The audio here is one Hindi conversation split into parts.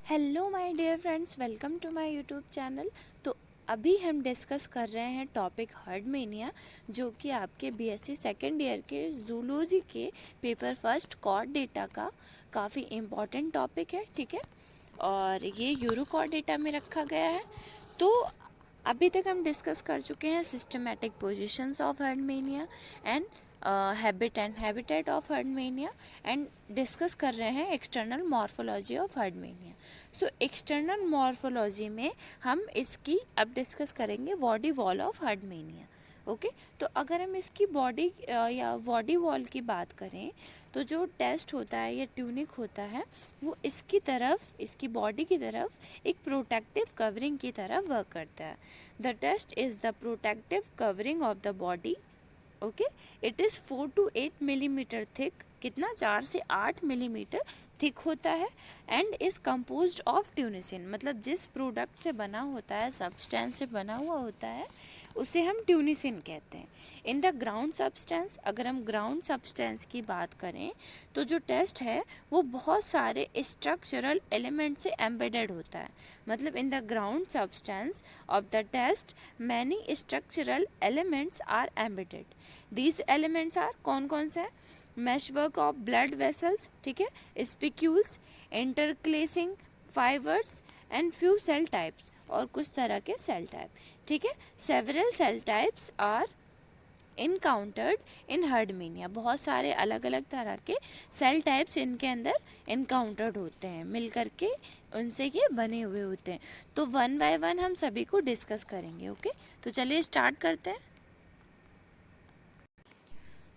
Hello my dear friends, welcome to my YouTube channel. तो अभी हम डिस्कस कर रहे हैं टॉपिक हर्डमेनिया, जो कि आपके बीएससी सेकेंड ईयर के जूलॉजी के पेपर फर्स्ट कॉर्ड डेटा का काफ़ी इम्पॉर्टेंट टॉपिक है। ठीक है, और ये यूरोकॉर्ड डेटा में रखा गया है। तो अभी तक हम डिस्कस कर चुके हैं systematic positions of Herdmania and habitat of Herdmania, and discuss कर रहे हैं external morphology of Herdmania. So external morphology में हम इसकी अब डिस्कस करेंगे body wall of Herdmania. Okay, तो अगर हम इसकी बॉडी या बॉडी वॉल की बात करें, तो जो टेस्ट होता है या ट्यूनिक होता है वो इसकी तरफ, इसकी बॉडी की तरफ एक प्रोटेक्टिव कवरिंग की तरह वर्क करता है। The test is the protective covering of the body. Okay, it is 4 to 8 millimetre thick, कितना 4 से 8 मिलीमीटर थिक होता है, and is composed of tunicin, मतलब जिस प्रोडक्ट से बना होता है, सब्सटेंस से बना हुआ होता है, उसे हम ट्यूनिसिन कहते हैं। इन द ग्राउंड सब्सटेंस, अगर हम ग्राउंड सब्सटेंस की बात करें तो जो टेस्ट है वो बहुत सारे स्ट्रक्चरल एलिमेंट से एम्बेडेड होता है। मतलब in the ground substance of the test many structural elements are embedded. These elements are, कौन कौन से हैं? Mesh work of blood vessels, ठीक है, spicules, interlacing fibres and few cell types, और कुछ तरह के सेल टाइप। ठीक है, several cell types are encountered in Herdmania. बहुत सारे अलग अलग तरह के सेल टाइप्स इनके अंदर इनकाउंटर्ड होते हैं, मिल करके उनसे ये बने हुए होते हैं। तो वन बाय वन हम सभी को डिस्कस करेंगे। ओके, तो चलिए स्टार्ट करते हैं।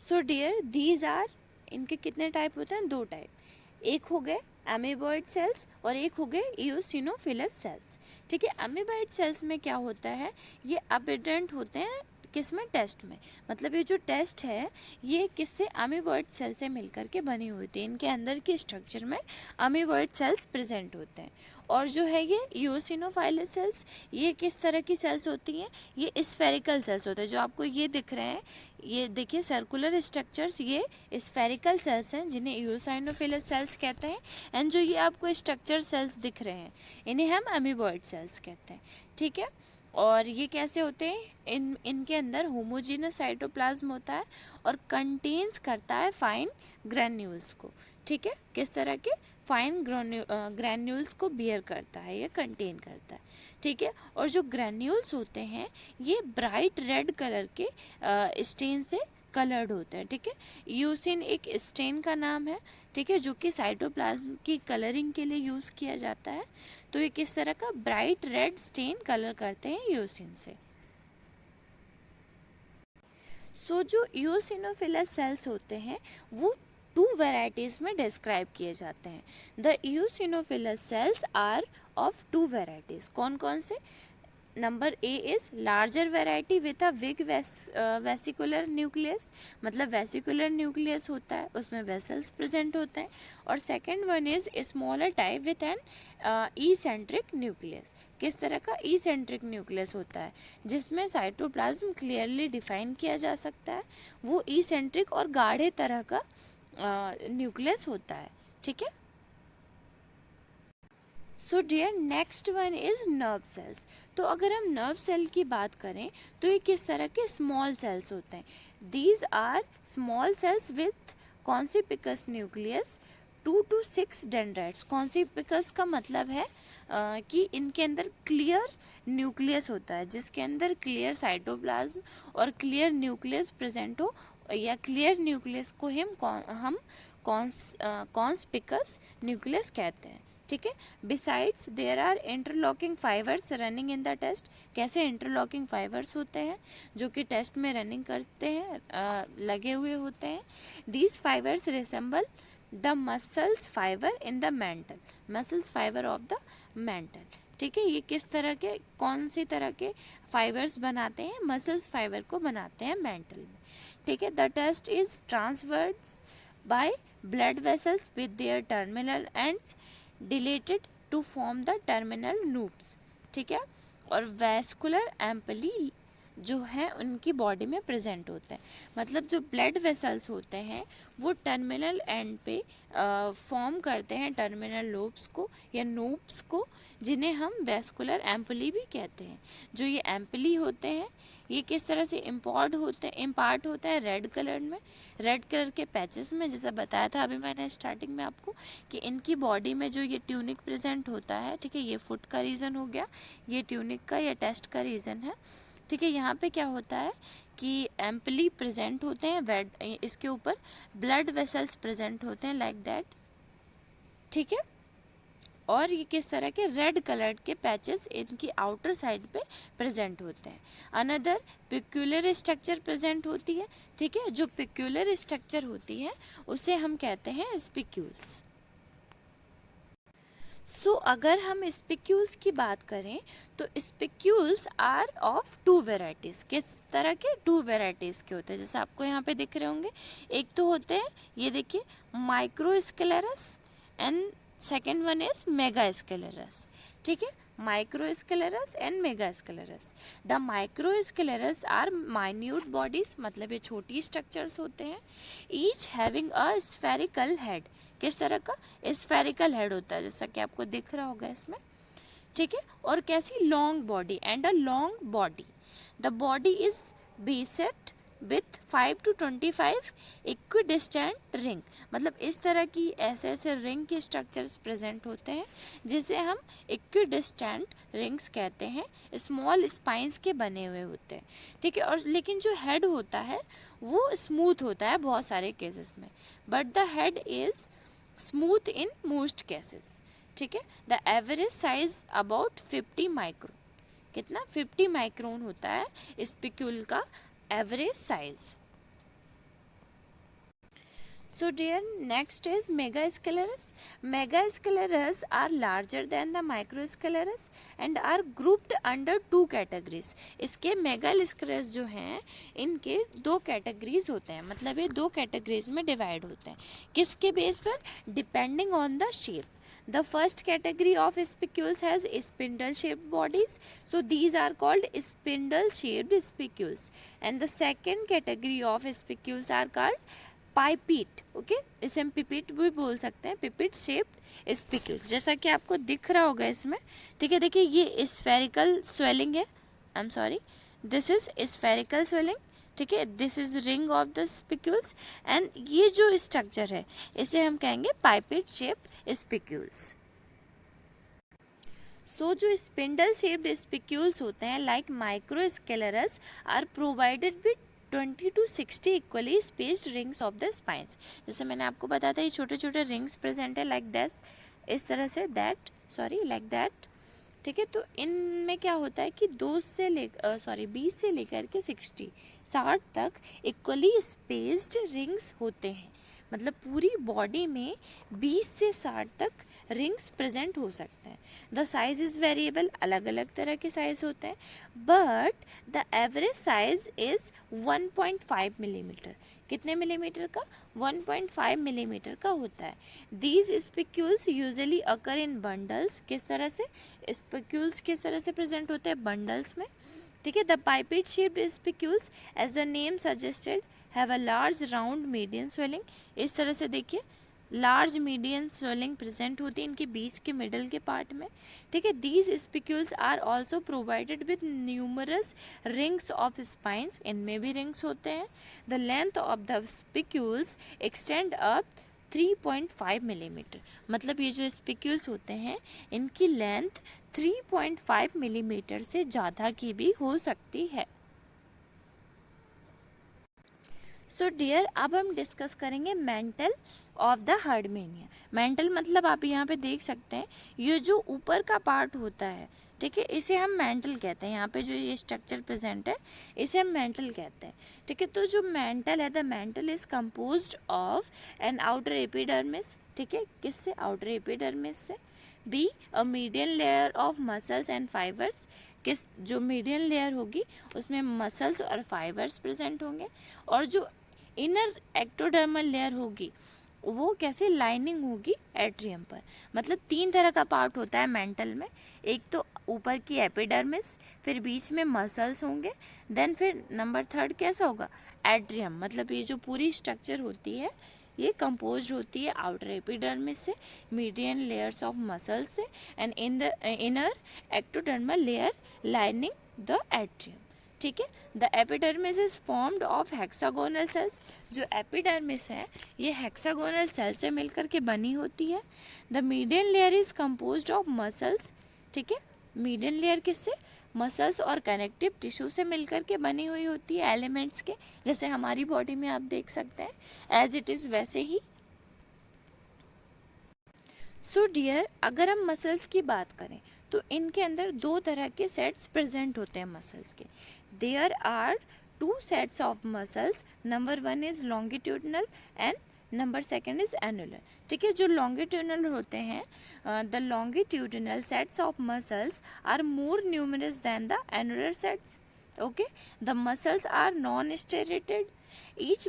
सो डियर, दीज आर, इनके कितने टाइप होते हैं? 2 टाइप। एक हो गए अमीबॉइड सेल्स और एक हो गए इओसिनोफिलस सेल्स। ठीक है, अमीबॉइड सेल्स में क्या होता है, ये अबेडेंट होते हैं किस में? टेस्ट में। मतलब ये जो टेस्ट है ये किससे? अमीबॉइड सेल से मिलकर के बनी हुई थी। इनके अंदर के स्ट्रक्चर में अमीबॉइड सेल्स प्रेजेंट होते हैं। और जो है ये इओसिनोफिलस सेल्स, ये किस तरह की सेल्स होती हैं? ये स्फेरिकल सेल्स होते हैं। जो आपको ये दिख रहे हैं, ये देखिए सर्कुलर स्ट्रक्चर्स, ये स्फेरिकल सेल्स हैं जिन्हें इओसिनोफिलस सेल्स कहते हैं। एंड जो ये आपको स्ट्रक्चर सेल्स दिख रहे हैं इन्हें हम अमीबॉइड सेल्स कहते हैं। ठीक है, और ये कैसे होते हैं? इनके अंदर होमोजीनस साइटोप्लाज्म होता है और कंटेन्स करता है फाइन ग्रैन्यूल्स को। ठीक है, किस तरह के? फाइन ग्रैन्यूल्स को बियर करता है, ये कंटेन करता है। ठीक है, और जो ग्रैन्यूल्स होते हैं ये ब्राइट रेड कलर के स्टेन से कलर्ड होते हैं। ठीक है, यूसिन एक स्टेन का नाम है, ठीक है, जो कि साइटोप्लाज्म की कलरिंग के लिए यूज़ किया जाता है। तो ये किस तरह का? ब्राइट रेड स्टेन कलर करते हैं यूसिन से। सो जो इओसिनोफिलस सेल्स होते हैं वो 2 वेराइटीज़ में डिस्क्राइब किए जाते हैं। The eosinophilous cells are of 2 varieties. कौन कौन से? Number A is larger variety with a big vesicular nucleus, मतलब वेसिकुलर न्यूक्लियस होता है, उसमें वेसल्स प्रेजेंट होते हैं। और second one is smaller type with an eccentric nucleus. किस तरह का? ई सेंट्रिक न्यूक्लियस होता है जिसमें साइटोप्लाज्म क्लियरली डिफाइन किया जा सकता है। वो ई सेंट्रिक और गाढ़े तरह का न्यूक्लियस होता है। ठीक है, so dear, next one is nerve cells. तो अगर हम नर्व सेल की बात करें तो ये किस तरह के? स्मॉल सेल्स होते हैं। These are small cells with conspicuous nucleus, 2 to 6 dendrites. Conspicuous का मतलब है कि इनके अंदर क्लियर न्यूक्लियस होता है, जिसके अंदर क्लियर साइटोप्लाज्म और क्लियर न्यूक्लियस प्रेजेंट हो, या क्लियर न्यूक्लियस को हम कॉन्स्पिकस न्यूक्लियस कहते हैं। ठीक है, besides there are interlocking fibres running in the test. कैसे इंटरलॉकिंग फाइबर्स होते हैं जो कि टेस्ट में रनिंग करते हैं, लगे हुए होते हैं। These fibres resemble the muscles fibre in the mental, muscles fibre of the mental. ठीक है, ये किस तरह के, कौन सी तरह के फाइबर्स बनाते हैं? मसल्स फाइबर को बनाते हैं मेंटल में। ठीक है, the test is transferred by blood vessels with their terminal ends dilated to form the terminal loops। ठीक है, और vascular amply जो है उनकी बॉडी में प्रेजेंट होते हैं। मतलब जो ब्लड वेसल्स होते हैं वो टर्मिनल एंड पे फॉर्म करते हैं टर्मिनल लोब्स को या नोब्स को, जिन्हें हम वेस्कुलर एम्पुली भी कहते हैं। जो ये एम्पुली होते हैं ये किस तरह से इम्पार्ट होता है रेड कलर में, रेड कलर के पैचेस में, जैसा बताया था अभी मैंने स्टार्टिंग में आपको कि इनकी बॉडी में जो ये ट्यूनिक प्रेजेंट होता है, ठीक है, ये फुट का रीज़न हो गया, ये ट्यूनिक का या टेस्ट का रीज़न है। ठीक है, यहाँ पे क्या होता है कि एम्पली प्रेजेंट होते हैं, इसके ऊपर ब्लड वेसल्स प्रेजेंट होते हैं लाइक दैट। ठीक है, और ये किस तरह के रेड कलर के पैचेस इनकी आउटर साइड पे प्रेजेंट होते हैं। अनदर पिक्यूलर स्ट्रक्चर प्रेजेंट होती है। ठीक है, जो पिक्यूलर स्ट्रक्चर होती है उसे हम कहते हैं स्पिक्यूल्स। सो अगर हम स्पिक्यूल्स की बात करें तो spicules are of two varieties. किस तरह के? टू वेराइटीज़ के होते हैं, जैसे आपको यहाँ पे दिख रहे होंगे। एक तो होते हैं, ये देखिए, microscleres and second one is megascleres. ठीक है, microscleres and megascleres. The microscleres are minute bodies, मतलब ये छोटी स्ट्रक्चर्स होते हैं, each having a spherical head. किस तरह का? स्फेरिकल हेड होता है, जैसा कि आपको दिख रहा होगा इसमें। ठीक है, और कैसी? Long body and a long body. The body is बेसेट with 5 to 25 equidistant ring. मतलब इस तरह की ऐसे रिंग के स्ट्रक्चर्स प्रेजेंट होते हैं जिसे हम इक्विडिस्टेंट रिंग्स कहते हैं, स्मॉल स्पाइंस के बने हुए होते हैं। ठीक है, और लेकिन जो हेड होता है वो स्मूथ होता है बहुत सारे केसेस में, but the head is smooth in most cases. ठीक है, the average size about 50 micron. कितना? 50 माइक्रोन होता है स्पिक्यूल का average size. So dear, next is megasclerus. Megasclerus are larger than the microsclerus and are grouped under two categories. इसके megasclerus जो हैं इनके दो कैटेगरीज होते हैं, मतलब ये दो कैटेगरीज में डिवाइड होते हैं। किसके बेस पर? Depending on the shape. The first category of spicules has spindle shaped bodies, so these are called spindle shaped spicules, and the second category of spicules are called pipit. Okay, इसे हम पिपिट भी बोल सकते हैं, पिपिट शेप्ड स्पिक्यूल्स, जैसा कि आपको दिख रहा होगा इसमें। ठीक है, देखिए ये स्फेरिकल स्वेलिंग है, I am sorry, this is spherical swelling. ठीक है, this is ring of the spicules and ये जो स्ट्रक्चर है इसे हम कहेंगे पाइपिट शेप्ड स्पिक्यूल्स। सो जो स्पिंडल शेप्ड स्पिक्यूल्स होते हैं like microscleres are provided with 20 to 60 equally spaced rings of the spines. जैसे मैंने आपको बताया था ये छोटे छोटे रिंग्स प्रेजेंट है लाइक दिस, इस तरह से, लाइक दैट। ठीक है, तो इनमें क्या होता है कि 20 से लेकर के 60 तक इक्वली स्पेस्ड रिंग्स होते हैं। मतलब पूरी बॉडी में 20 से 60 तक रिंग्स प्रेजेंट हो सकते हैं। द साइज इज़ वेरिएबल, अलग अलग तरह के साइज होते हैं, but the average size is 1.5 millimetre. कितने मिलीमीटर का? 1.5 मिलीमीटर का होता है। These spicules usually occur in bundles. किस तरह से? स्पिक्यूल्स किस तरह से प्रेजेंट होते हैं? बंडल्स में। ठीक है, the pipette shaped spicules as the name suggested have a large round median swelling. इस तरह से देखिए लार्ज मीडियन स्वेलिंग प्रेजेंट होती है इनके बीच के मिडल के पार्ट में। ठीक है, these spicules are also provided with numerous rings of spines. इनमें भी रिंग्स होते हैं। The length of the spicules extend up 3.5 millimetre. मतलब ये जो स्पिक्यूल्स होते हैं इनकी लेंथ 3.5 मिलीमीटर से ज़्यादा की भी हो सकती है। सो डियर, अब हम डिस्कस करेंगे मेंटल ऑफ द हर्डमेनिया। मेंटल मतलब आप यहाँ पे देख सकते हैं ये जो ऊपर का पार्ट होता है, ठीक है, इसे हम मेंटल कहते हैं। यहाँ पे जो ये स्ट्रक्चर प्रेजेंट है इसे हम मेंटल कहते हैं। ठीक है, तो जो मेंटल है, the mantle is composed of an outer epidermis. ठीक है, किससे? आउटर एपिडर्मिस से। Be a median layer of muscles and fibres. किस? जो मीडियन लेयर होगी उसमें मसल्स और फाइबर्स प्रेजेंट होंगे, और जो इनर एक्टोडर्मल लेयर होगी वो कैसे लाइनिंग होगी एट्रियम पर। मतलब 3 तरह का पार्ट होता है मेंटल में, एक तो ऊपर की एपिडर्मिस, फिर बीच में मसल्स होंगे, देन फिर नंबर 3 कैसा होगा, एट्रियम। मतलब ये जो पूरी स्ट्रक्चर होती है ये कंपोज होती है आउटर एपिडर्मिस से, मीडियन लेयर्स ऑफ मसल्स से, and in the inner ectodermal layer lining the atrium. ठीक है। The epidermis is formed of hexagonal cells. जो एपिडर्मिस है ये हेक्सागोनल सेल से मिलकर के बनी होती है। The median layer is composed of muscles. ठीक है। मीडियन लेयर किससे, मसल्स और कनेक्टिव टिश्यू से मिलकर के बनी हुई होती है, एलिमेंट्स के, जैसे हमारी बॉडी में आप देख सकते हैं एज इट इज़ वैसे ही। सो डियर, अगर हम मसल्स की बात करें तो इनके अंदर 2 तरह के सेट्स प्रेजेंट होते हैं मसल्स के। There are 2 sets of muscles, number 1 is longitudinal and number 2 is annular. ठीक है। जो लॉन्गिट्यूडनल होते हैं, the longitudinal sets of muscles are more numerous than the annular sets. Okay. The muscles are non striated. Each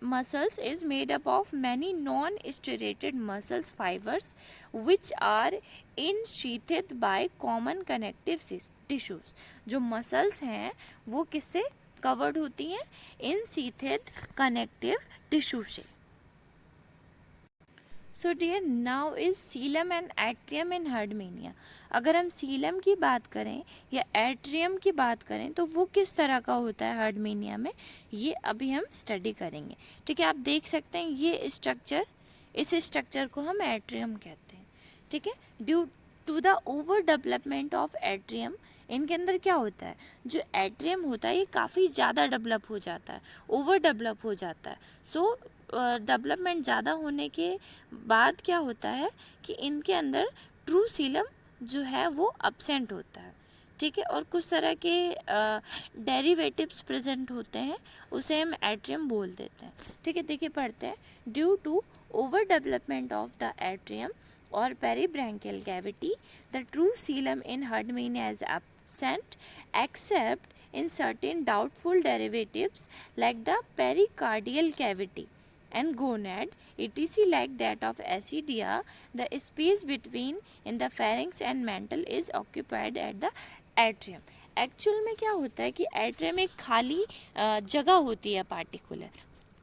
muscles is made up of many non-striated muscles fibers which are ensheathed by common connective tissues। जो muscles हैं वो किससे covered होती हैं, ensheathed connective tissue से। So dear, now is coelom and atrium in Herdmania. अगर हम सीलम की बात करें या एट्रियम की बात करें तो वो किस तरह का होता है हर्डमेनिया में, ये अभी हम स्टडी करेंगे। ठीक है। आप देख सकते हैं ये स्ट्रक्चर, इस स्ट्रक्चर को हम एट्रियम कहते हैं। ठीक है। Due to the over development of atrium, इनके अंदर क्या होता है, जो एट्रियम होता है ये काफ़ी ज़्यादा डेवलप हो जाता है, ओवर डेवलप हो जाता है। सो डेवलपमेंट ज़्यादा होने के बाद क्या होता है कि इनके अंदर ट्रू सीलम जो है वो अब्सेंट होता है। ठीक है। और कुछ तरह के डेरिवेटिव्स प्रेजेंट होते हैं, उसे हम एट्रियम बोल देते हैं। ठीक है। देखिए पढ़ते हैं। Due to over development of the atrium or peribranchial cavity, the true coelom in Herdmania is absent except in certain doubtful derivatives like the pericardial cavity and gonad, etc. like that of Acidia. The space between in the pharynx and mantle is occupied at the atrium. Actual में क्या होता है कि एट्रियम एक खाली जगह होती है,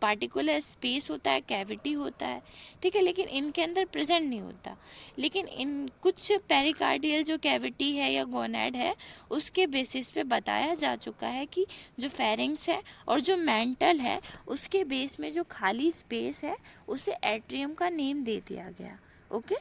पार्टिकुलर स्पेस होता है, कैविटी होता है। ठीक है। लेकिन इनके अंदर प्रेजेंट नहीं होता। लेकिन इन कुछ पेरिकार्डियल जो कैविटी है या गोनैड है उसके बेसिस पे बताया जा चुका है कि जो फेरिंग्स है और जो मेंटल है उसके बेस में जो खाली स्पेस है उसे एट्रियम का नेम दे दिया गया। ओके।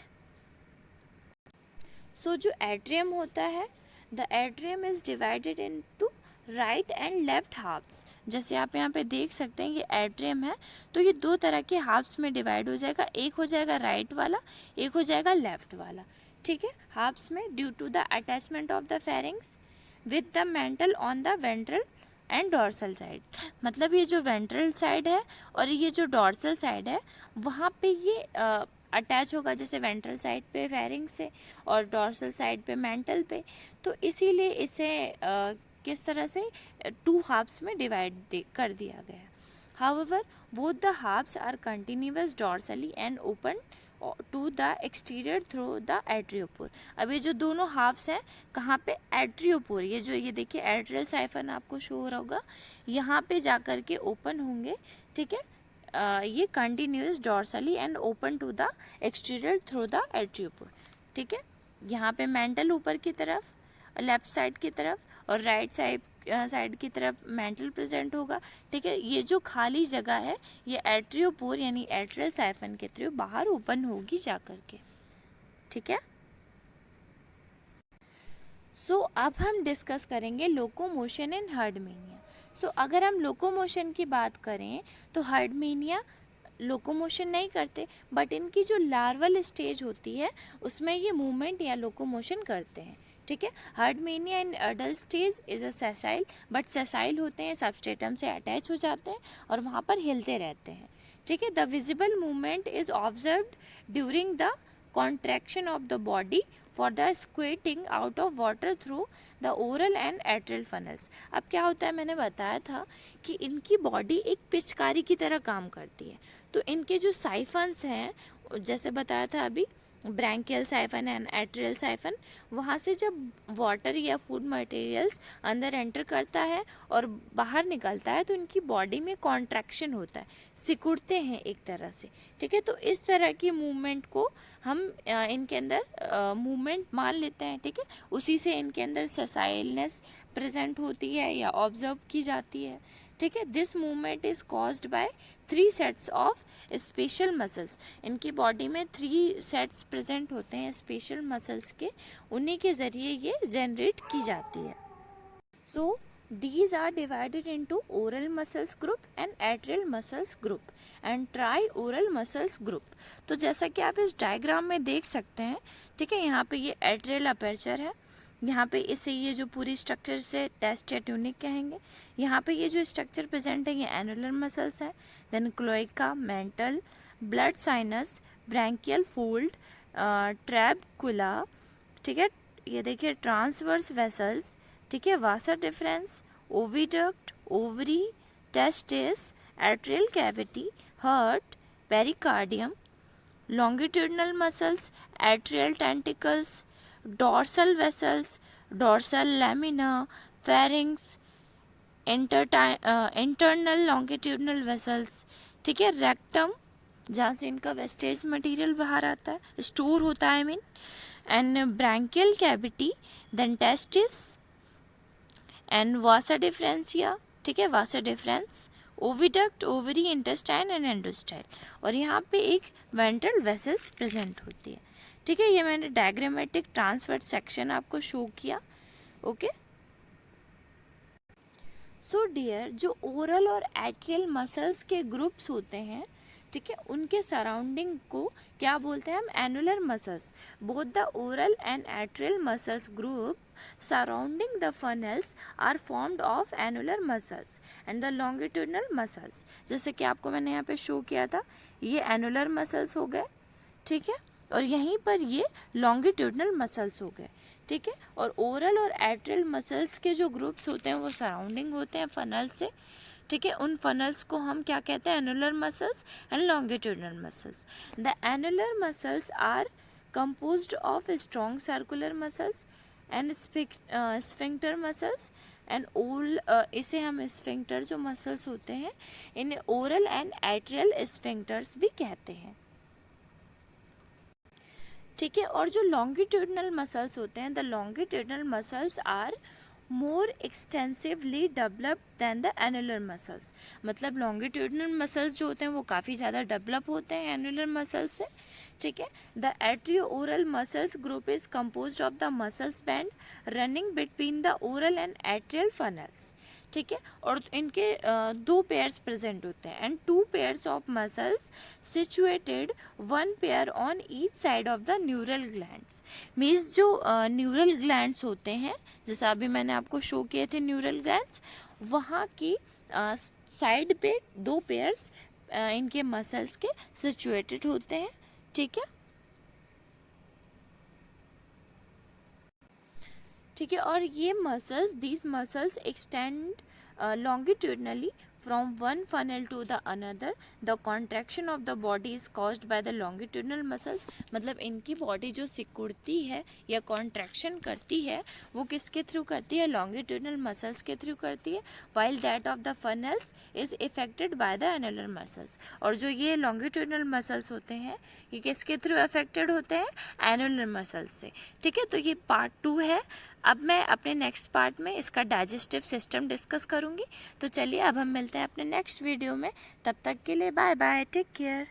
सो जो एट्रियम होता है, the atrium is divided into right and left halves. जैसे आप यहाँ पे देख सकते हैं ये एट्रियम है, तो ये 2 तरह के हाफ्स में डिवाइड हो जाएगा, एक हो जाएगा राइट वाला, एक हो जाएगा लेफ्ट वाला। ठीक है। हाफ्स में due to the attachment of the pharynx with the mantle on the ventral and dorsal side. मतलब ये जो वेंट्रल साइड है और ये जो डॉर्सल साइड है वहाँ पे ये अटैच होगा, जैसे वेंट्रल साइड पे फेरिंग्स से और डॉर्सल साइड पे मेंटल पे। तो इसीलिए इसे किस तरह से 2 हाफ्स में डिवाइड कर दिया गया है। However both the halves are continuous dorsally and open to the exterior through the atriopore. अब ये जो दोनों हाफ्स हैं कहाँ पे, एट्रियोपोर, ये जो ये देखिए एट्रियल साइफन आपको शो हो रहा होगा, यहाँ पे जाकर के ओपन होंगे। ठीक है। ये continuous dorsally and open to the exterior through the atriopore. ठीक है। यहाँ पे मेंटल ऊपर की तरफ, लेफ्ट साइड की तरफ, और राइट साइड की तरफ मेंटल प्रेजेंट होगा। ठीक है। ये जो खाली जगह है ये एट्रियोपोर यानी एट्रियल साइफन के थ्रू बाहर ओपन होगी जाकर के। ठीक है। सो अब हम डिस्कस करेंगे लोकोमोशन इन हर्डमेनिया। सो अगर हम लोकोमोशन की बात करें तो हर्डमेनिया लोकोमोशन नहीं करते, बट इनकी जो लार्वल स्टेज होती है उसमें ये मूवमेंट या लोकोमोशन करते हैं। ठीक है। Herdmania in adult stage is a sessile, but sessile होते हैं, सबस्ट्रेटम से अटैच हो जाते हैं और वहाँ पर हिलते रहते हैं। ठीक है। The visible movement is observed during the contraction of the body for the squirting out of water through the oral and atrial funnels. अब क्या होता है, मैंने बताया था कि इनकी बॉडी एक पिचकारी की तरह काम करती है। तो इनके जो साइफन्स हैं, जैसे बताया था अभी, branchial siphon and atrial siphon, वहाँ से जब वाटर या फूड मटेरियल्स अंदर एंटर करता है और बाहर निकलता है तो इनकी बॉडी में कॉन्ट्रैक्शन होता है, सिकुड़ते हैं एक तरह से, ठीक है। तो इस तरह की मूवमेंट को हम इनके अंदर मूवमेंट मान लेते हैं, ठीक है। उसी से इनके अंदर ससाइलनेस प्रेजेंट होती है या ऑब्जर्व की जाती है, ठीक है। This movement is caused by 3 sets of special muscles. इनकी बॉडी में 3 सेट्स प्रेजेंट होते हैं स्पेशल मसल्स के, उन्हीं के ज़रिए ये जनरेट की जाती है। सो these are divided into oral muscles group and atrial muscles group and tri-oral muscles group। तो जैसा कि आप इस डायग्राम में देख सकते हैं, ठीक है, यहाँ पे ये एट्रियल अपर्चर है, यहाँ पे इसे ये जो पूरी स्ट्रक्चर से टेस्ट या ट्यूनिक कहेंगे। यहाँ पे ये जो स्ट्रक्चर प्रेजेंट है ये एनुलर मसल्स है, then cloaca, mantle, blood sinus, branchial fold, trabecula, ठीक है, ये देखिए ट्रांसवर्स वेसल्स, ठीक है, vasa deferens, oviduct, ovary, testis, atrial cavity, heart, pericardium, longitudinal muscles, atrial tentacles, dorsal vessels, dorsal lamina, pharynx, internal longitudinal vessels, ठीक है, रेक्टम जहाँ से इनका वेस्टेज मटेरियल बाहर आता है, स्टोर होता है, I mean, and branchial cavity, then testis and vasa deferentia, ठीक है, vasa deferens, oviduct, ovary, intestine and endostyle, और यहाँ पे एक वेंट्रल वेसल्स प्रेजेंट होती है, ठीक है। ये मैंने डायग्रामेटिक ट्रांसवर्स सेक्शन आपको शो किया, ओके। सो डियर, जो ओरल और एट्रियल मसल्स के ग्रुप्स होते हैं, ठीक है, उनके सराउंडिंग को क्या बोलते हैं हम, annular muscles. Both the oral and atrial muscles group surrounding the funnels are formed of annular muscles and the longitudinal muscles। जैसे कि आपको मैंने यहाँ पे शो किया था, ये एनुलर मसल्स हो गए, ठीक है, और यहीं पर ये लॉन्गिट्यूडनल मसल्स हो गए, ठीक है। और ओरल और एट्रियल मसल्स के जो ग्रुप्स होते हैं वो सराउंडिंग होते हैं फनल से, ठीक है। उन फनल्स को हम क्या कहते हैं, annular muscles and longitudinal muscles. The annular muscles are composed of strong circular muscles and sphincter muscles and all, इसे हम स्फिंक्टर जो मसल्स होते हैं इन्हें ओरल एंड एट्रियल स्फिंक्टर्स भी कहते हैं, ठीक है। और जो लॉन्गिट्यूडनल मसल्स होते हैं, the longitudinal muscles are more extensively developed than the annular muscles. मतलब लॉन्गिट्यूडनल मसल्स जो होते हैं वो काफ़ी ज़्यादा डेवलप होते हैं एनुलर मसल्स से, ठीक है। The atrio oral muscles group is composed of the muscles band running between the oral and atrial funnels, ठीक है। और इनके 2 पेयर्स प्रेजेंट होते हैं and 2 pairs of muscles situated, 1 pair on each side of the neural glands. Means जो न्यूरल ग्लैंड्स होते हैं, जैसा अभी मैंने आपको शो किए थे न्यूरल ग्लैंड्स, वहाँ की साइड पे 2 पेयर्स इनके मसल्स के सिचुएटेड होते हैं, ठीक है, ठीक है। और ये muscles, these muscles extend longitudinally from one funnel to the another। The contraction of the body is caused by the longitudinal muscles। मतलब इनकी बॉडी जो सिकुड़ती है या कॉन्ट्रैक्शन करती है वो किसके थ्रू करती है, लॉन्गिट्यूडनल मसल्स के थ्रू करती है, while that of the funnels is affected by the annular muscles। और जो ये लॉन्गिट्यूडनल मसल्स होते हैं ये किसके थ्रू अफेक्टेड होते हैं, एनुलर मसल्स से, ठीक है। तो ये पार्ट 2 है। अब मैं अपने नेक्स्ट पार्ट में इसका डाइजेस्टिव सिस्टम डिस्कस करूँगी। तो चलिए अब हम मिलते हैं अपने नेक्स्ट वीडियो में, तब तक के लिए बाय बाय, टेक केयर।